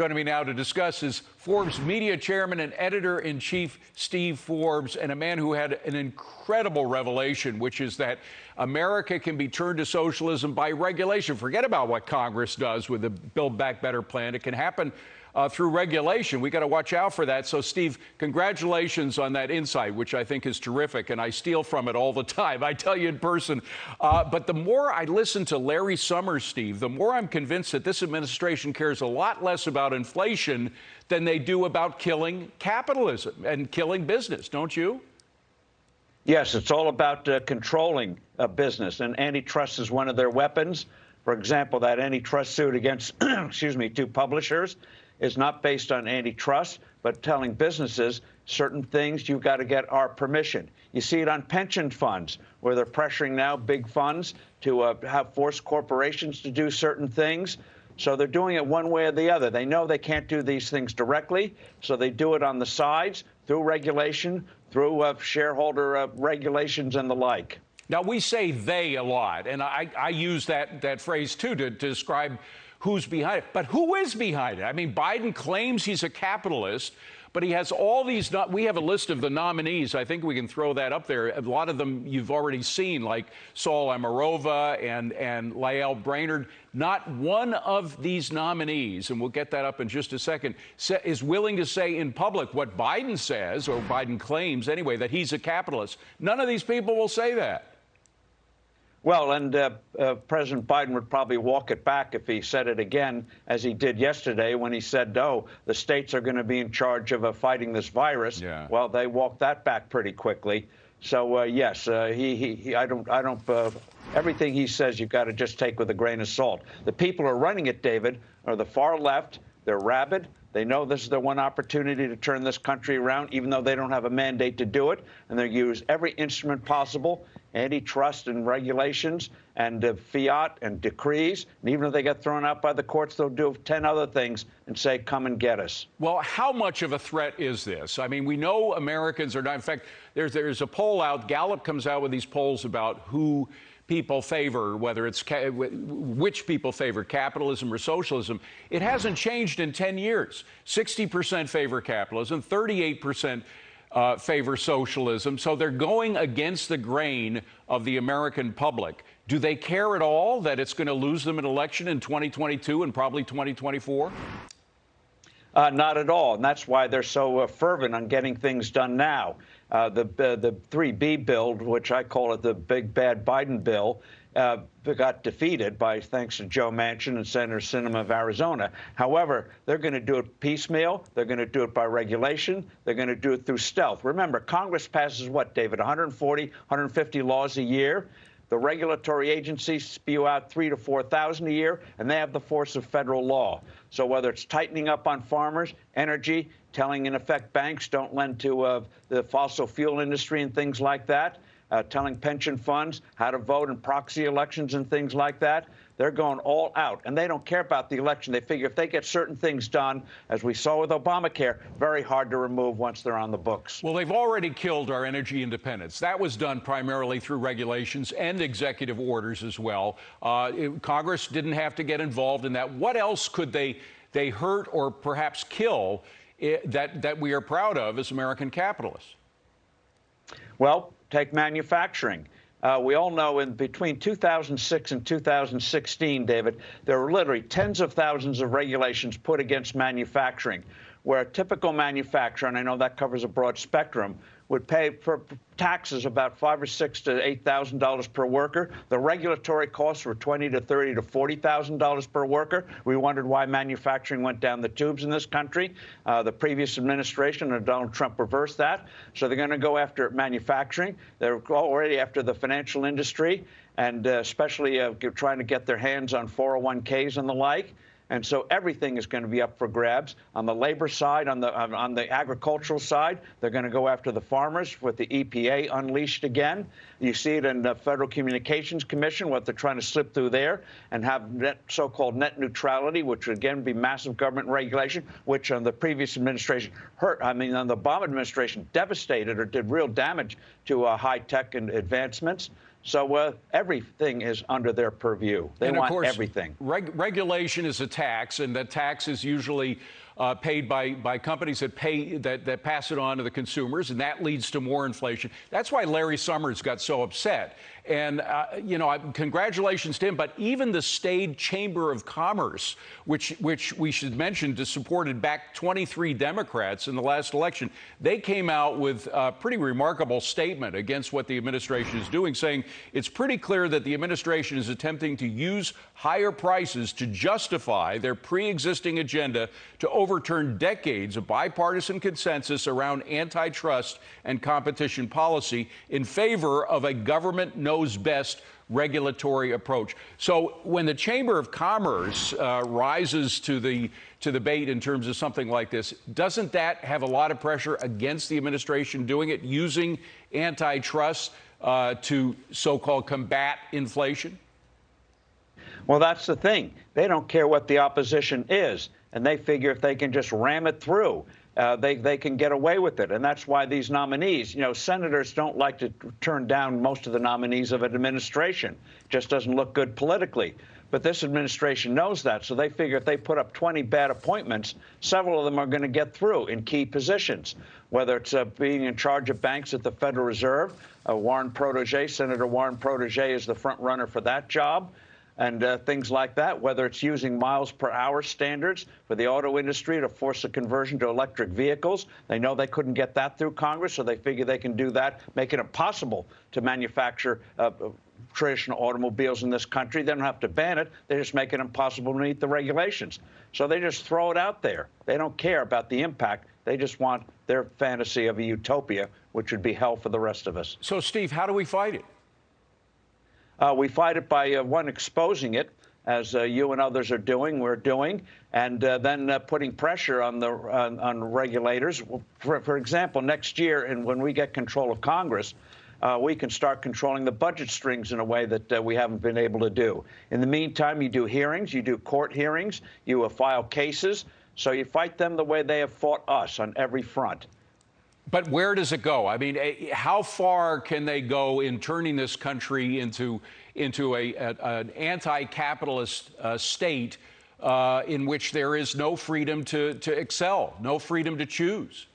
Joining me now to discuss is Forbes media chairman and editor-in-chief Steve Forbes, and a man who had an incredible revelation, which is that America can be turned to socialism by regulation. Forget about what Congress does with the Build Back Better plan. It can happen through regulation. We got to watch out for that. So, Steve, congratulations on that insight, which I think is terrific, and I steal from it all the time. I tell you in person. But the more I listen to Larry Summers, Steve, the more I'm convinced that this administration cares a lot less about inflation than they do about killing capitalism and killing business, don't you? Yes, it's all about controlling business, and antitrust is one of their weapons. For example, that antitrust suit against, two publishers is not based on antitrust, but telling businesses certain things, you've got to get our permission. You see it on pension funds, where they're pressuring now big funds to have forced corporations to do certain things. So they're doing it one way or the other. They know they can't do these things directly, so they do it on the sides through regulation, through shareholder regulations and the like. Now, we say they a lot, and I use that phrase, too, to describe who's behind it. But who is behind it? I mean, Biden claims he's a capitalist, but he has all these. We have a list of the nominees. I think we can throw that up there. A lot of them you've already seen, like Saul Amarova and Lael Brainerd. Not one of these nominees, and we'll get that up in just a second, is willing to say in public what Biden says, or Biden claims anyway, that he's a capitalist. None of these people will say that. Well, and President Biden would probably walk it back if he said it again, as he did yesterday when he said, no, the states are going to be in charge of fighting this virus. Yeah. Well, they walked that back pretty quickly. So, yes, everything he says, you've got to just take with a grain of salt. The people who are running it, David, are the far left. They're rabid. They know this is their one opportunity to turn this country around, even though they don't have a mandate to do it. And they use every instrument possible, antitrust and regulations and fiat and decrees. And even if they get thrown out by the courts, they'll do 10 other things and say, come and get us. Well, how much of a threat is this? I mean, we know Americans are not. In fact, there's a poll out. Gallup comes out with these polls about who people favor, whether it's which people favor, capitalism or socialism. It hasn't changed in 10 years. 60% favor capitalism, 38% favor socialism. So they're going against the grain of the American public. Do they care at all that it's going to lose them an election in 2022 and probably 2024? Not at all. And that's why they're so fervent on getting things done now. The 3B bill, which I call it the big bad Biden bill, got defeated thanks to Joe Manchin and Senator Sinema of Arizona. However, they're going to do it piecemeal. They're going to do it by regulation. They're going to do it through stealth. Remember, Congress passes what, David, 140, 150 laws a year. The regulatory agencies spew out 3,000 to 4,000 a year, and they have the force of federal law. So whether it's tightening up on farmers, energy, telling, in effect, banks don't lend to the fossil fuel industry and things like that, telling pension funds how to vote in proxy elections and things like that, they're going all out. And they don't care about the election. They figure if they get certain things done, as we saw with Obamacare, very hard to remove once they're on the books. Well, they've already killed our energy independence. That was done primarily through regulations and executive orders as well. Congress didn't have to get involved in that. What else could they hurt or perhaps kill that we are proud of as American capitalists? Well, take manufacturing. We all know in between 2006 and 2016, David, there were literally tens of thousands of regulations put against manufacturing, where a typical manufacturer, and I know that covers a broad spectrum, would pay for taxes about $5,000 or $6,000 to $8,000 per worker. The regulatory costs were $20,000 to $30,000 to $40,000 per worker. We wondered why manufacturing went down the tubes in this country. The previous administration and Donald Trump reversed that. So they're going to go after manufacturing. They're already after the financial industry, and especially trying to get their hands on 401ks and the like. And so everything is going to be up for grabs. On the labor side, on the agricultural side, they're going to go after the farmers with the EPA unleashed again. You see it in the Federal Communications Commission, what they're trying to slip through there and have so-called net neutrality, which would again be massive government regulation, which on the previous administration hurt. I mean, on the Obama administration, devastated or did real damage to high-tech and advancements. So everything is under their purview. They and want of course, everything. Regulation is a tax, and that tax is usually paid by companies that pass it on to the consumers, and that leads to more inflation. That's why Larry Summers got so upset. And, congratulations to him. But even the State Chamber of Commerce, which we should mention supported back 23 Democrats in the last election, they came out with a pretty remarkable statement against what the administration is doing, saying it's pretty clear that the administration is attempting to use higher prices to justify their pre-existing agenda to overturn decades of bipartisan consensus around antitrust and competition policy in favor of a government knows best regulatory approach. So when the Chamber of Commerce rises to the bait in terms of something like this, doesn't that have a lot of pressure against the administration doing it, using antitrust to so-called combat inflation? Well, that's the thing. They don't care what the opposition is, and they figure if they can just ram it through, they can get away with it. And that's why these nominees, senators don't like to turn down most of the nominees of an administration. It just doesn't look good politically. But this administration knows that, so they figure if they put up 20 bad appointments, several of them are going to get through in key positions, whether it's being in charge of banks at the Federal Reserve. Senator Warren Protege is the front runner for that job. And things like that, whether it's using miles per hour standards for the auto industry to force a conversion to electric vehicles. They know they couldn't get that through Congress, so they figure they can do that, making it impossible to manufacture traditional automobiles in this country. They don't have to ban it. They just make it impossible to meet the regulations. So they just throw it out there. They don't care about the impact. They just want their fantasy of a utopia, which would be hell for the rest of us. So, Steve, how do we fight it? We fight it by, one, exposing it, as you and others are doing, we're doing, and then putting pressure on regulators. For example, next year, and when we get control of Congress, we can start controlling the budget strings in a way that we haven't been able to do. In the meantime, you do hearings, you do court hearings, you file cases, so you fight them the way they have fought us on every front. But where does it go? I mean, how far can they go in turning this country into an anti-capitalist state in which there is no freedom to excel, no freedom to choose?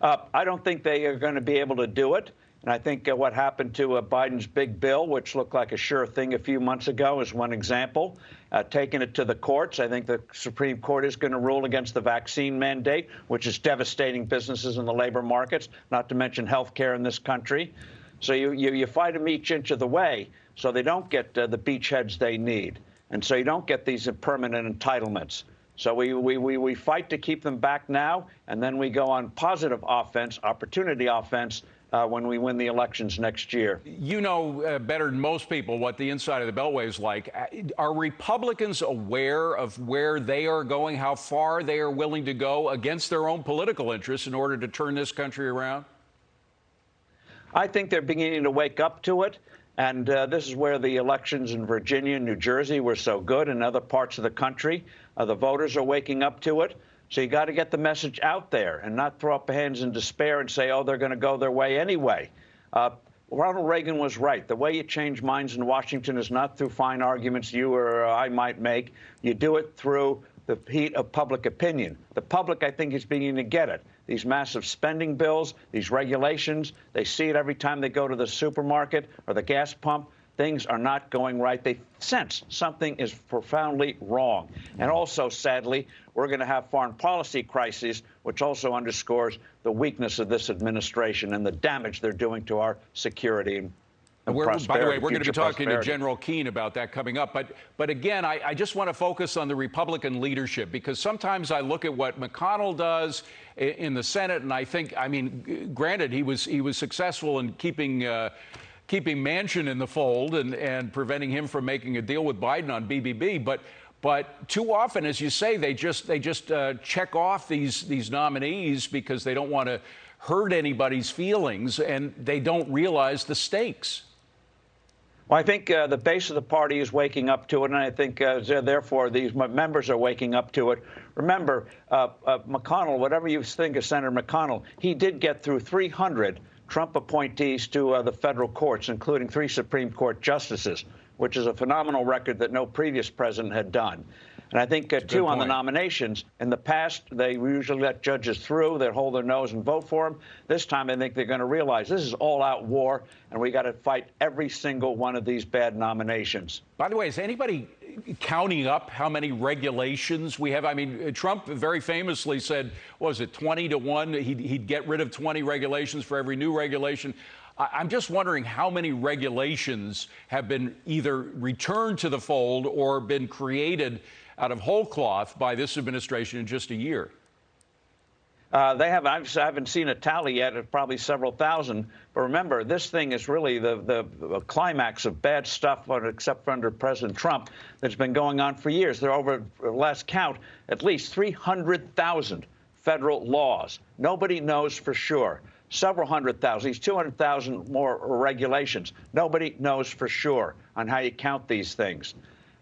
I don't think they are going to be able to do it. And I think what happened to Biden's big bill, which looked like a sure thing a few months ago, is one example. Taking it to the courts, I think the Supreme Court is going to rule against the vaccine mandate, which is devastating businesses in the labor markets, not to mention health care in this country. So you fight them each inch of the way so they don't get the beachheads they need. And so you don't get these permanent entitlements. So we fight to keep them back now, and then we go on positive offense, opportunity offense, when we win the elections next year. You know better than most people what the inside of the Beltway is like. Are Republicans aware of where they are going, how far they are willing to go against their own political interests in order to turn this country around? I think they're beginning to wake up to it. And this is where the elections in Virginia and New Jersey were so good, and other parts of the country. The voters are waking up to it. So you got to get the message out there and not throw up hands in despair and say, oh, they're going to go their way anyway. Ronald Reagan was right. The way you change minds in Washington is not through fine arguments you or I might make. You do it through the heat of public opinion. The public, I think, is beginning to get it. These massive spending bills, these regulations, they see it every time they go to the supermarket or the gas pump. Things are not going right. They sense something is profoundly wrong. And also, sadly, we're going to have foreign policy crises, which also underscores the weakness of this administration and the damage they're doing to our security and prosperity. By the way, we're going to be talking to General Keane about that coming up. But again, I just want to focus on the Republican leadership, because sometimes I look at what McConnell does in the Senate, and I think, I mean, granted, he was successful in keeping Manchin in the fold and preventing him from making a deal with Biden on BBB. But too often, as you say, they just check off these nominees because they don't want to hurt anybody's feelings, and they don't realize the stakes. Well, I think the base of the party is waking up to it, and I think, therefore, these members are waking up to it. Remember, McConnell, whatever you think of Senator McConnell, he did get through 300 Trump appointees to the federal courts, including 3 Supreme Court justices, which is a phenomenal record that no previous president had done. And I think, too, on the nominations, in the past, they usually let judges through. They'd hold their nose and vote for them. This time, I think they're going to realize this is all-out war, and we got to fight every single one of these bad nominations. By the way, is anybody counting up how many regulations we have? I mean, Trump very famously said, what was it, 20 to 1? He'd get rid of 20 regulations for every new regulation. I'm just wondering how many regulations have been either returned to the fold or been created out of whole cloth by this administration in just a year. I haven't seen a tally yet. It's probably several thousand. But remember, this thing is really the climax of bad stuff, except for under President Trump, that's been going on for years. There are, over last count, at least 300,000 federal laws. Nobody knows for sure. Several hundred thousand, these 200,000 more regulations. Nobody knows for sure on how you count these things.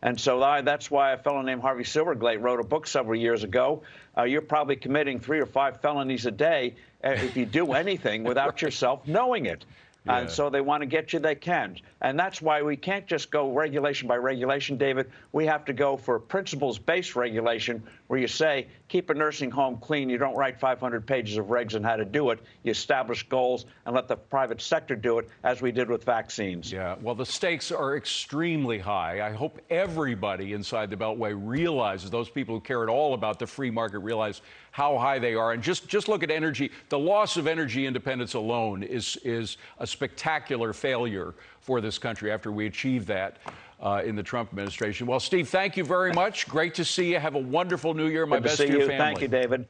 And so that's why a fellow named Harvey Silverglate wrote a book several years ago. You're probably committing 3 or 5 felonies a day if you do anything without yourself knowing it. Yeah. And so they want to get you, they can. And that's why we can't just go regulation by regulation, David. We have to go for principles-based regulation where you say, keep a nursing home clean. You don't write 500 pages of regs on how to do it. You establish goals and let the private sector do it, as we did with vaccines. Yeah, well, the stakes are extremely high. I hope everybody inside the Beltway realizes, those people who care at all about the free market realize how high they are. And just look at energy. The loss of energy independence alone is a spectacular failure for this country after we achieved that in the Trump administration. Well, Steve, thank you very much. Great to see you. Have a wonderful new year. My best to your family. Thank you, David.